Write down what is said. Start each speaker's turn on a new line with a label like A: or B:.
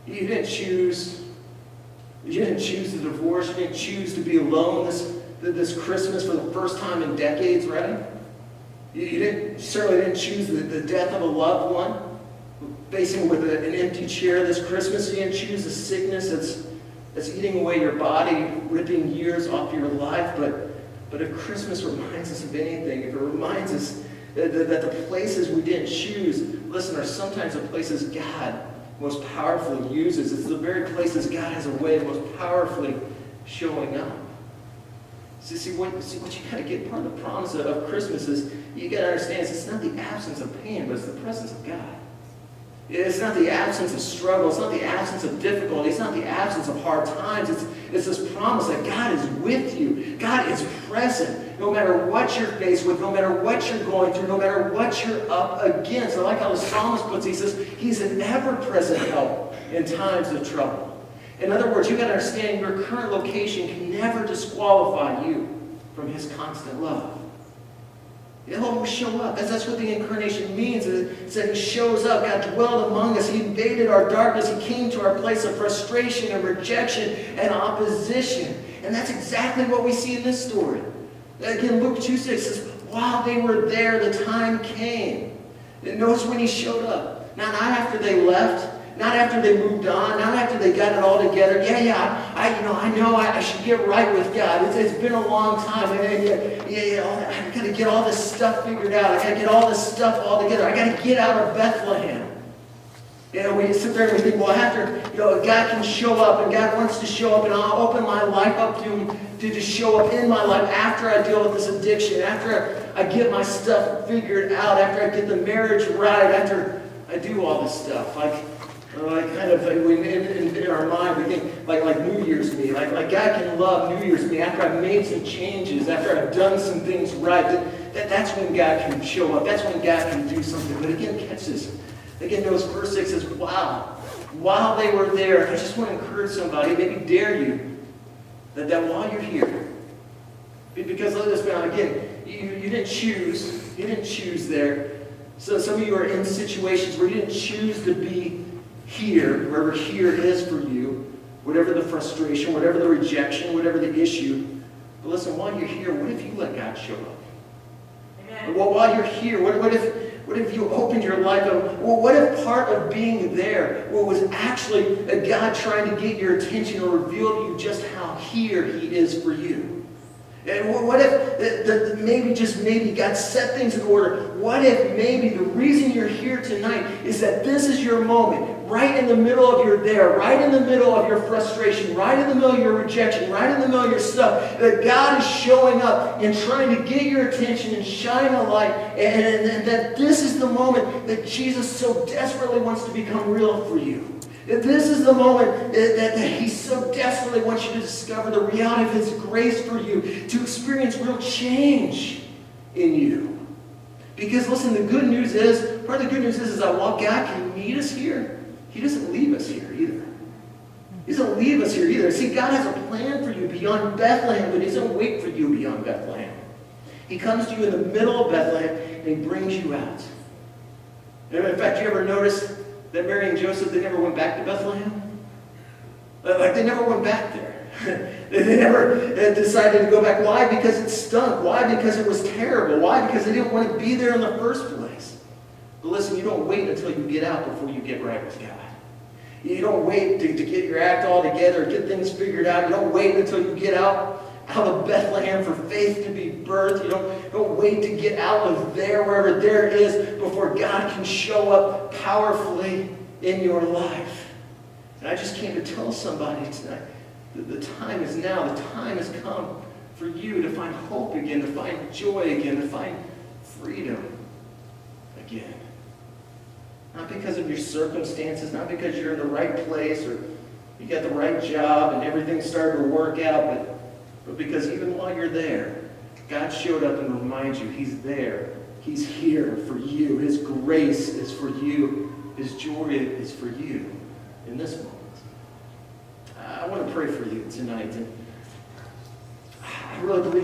A: You didn't choose the divorce. You didn't choose to be alone this Christmas for the first time in decades, right? You certainly didn't choose the death of a loved one, facing with an empty chair this Christmas. You didn't choose the sickness that's eating away your body, ripping years off your life. But if Christmas reminds us of anything, if it reminds us that the places we didn't choose, listen, are sometimes the places God most powerfully uses. It's the very places God has a way of most powerfully showing up. See what you got to get, part of the promise of Christmas is, you got to understand, it's not the absence of pain, but it's the presence of God. It's not the absence of struggle. It's not the absence of difficulty. It's not the absence of hard times. It's this promise that God is with you. God is present. No matter what you're faced with, no matter what you're going through, no matter what you're up against. I like how the psalmist puts it. He says, He's an ever-present help in times of trouble. In other words, you've got to understand your current location can never disqualify you from His constant love. He'll always show up. That's what the incarnation means. It's that He shows up. God dwelled among us. He invaded our darkness. He came to our place of frustration and rejection and opposition. And that's exactly what we see in this story. Again, Luke 2:6 says, while they were there, the time came. And notice when He showed up. Not after they left. Not after they moved on, not after they got it all together. I know I should get right with God. It's been a long time. I've got to get all this stuff figured out. I've got to get all this stuff all together. I've got to get out of Bethlehem. We sit there and we think, well, after, God can show up and God wants to show up and I'll open my life up to Him to show up in my life after I deal with this addiction, after I get my stuff figured out, after I get the marriage right, after I do all this stuff. In our mind, we think like New Year's me, like God can love New Year's me after I've made some changes, after I've done some things right. That's when God can show up. That's when God can do something. But again, catch this. Again, notice verse 6 says, wow, while they were there, I just want to encourage somebody, maybe dare you, that while you're here, because let us be honest, again, you didn't choose there. So some of you are in situations where you didn't choose to be here, wherever here is for you, whatever the frustration, whatever the rejection, whatever the issue. But listen, while you're here, what if you let God show up? Amen. Well, while you're here, what if you opened your life up? Well, what if part of being there was actually God trying to get your attention or reveal to you just how here He is for you? And what if maybe God set things in order? What if maybe the reason you're here tonight is that this is your moment, right in the middle of your right in the middle of your frustration, right in the middle of your rejection, right in the middle of your stuff, that God is showing up and trying to get your attention and shine a light, and that this is the moment that Jesus so desperately wants to become real for you. This is the moment that He so desperately wants you to discover the reality of His grace for you, to experience real change in you. Because listen, part of the good news is that while God can meet us here, He doesn't leave us here either. He doesn't leave us here either. See, God has a plan for you beyond Bethlehem, but He doesn't wait for you beyond Bethlehem. He comes to you in the middle of Bethlehem and He brings you out. In fact, you ever notice that Mary and Joseph, they never went back to Bethlehem? They never went back there. They never decided to go back. Why? Because it stunk. Why? Because it was terrible. Why? Because they didn't want to be there in the first place. But listen, you don't wait until you get out before you get right with God. You don't wait to get your act all together, get things figured out. You don't wait until you get out of Bethlehem for faith to be birthed. You don't wait to get out of there, wherever there is, before God can show up powerfully in your life. And I just came to tell somebody tonight that the time is now. The time has come for you to find hope again, to find joy again, to find freedom again. Not because of your circumstances, not because you're in the right place or you got the right job and everything's starting to work out, but because even while you're there, God showed up and reminds you He's there. He's here for you. His grace is for you. His joy is for you in this moment. I want to pray for you tonight. And I really believe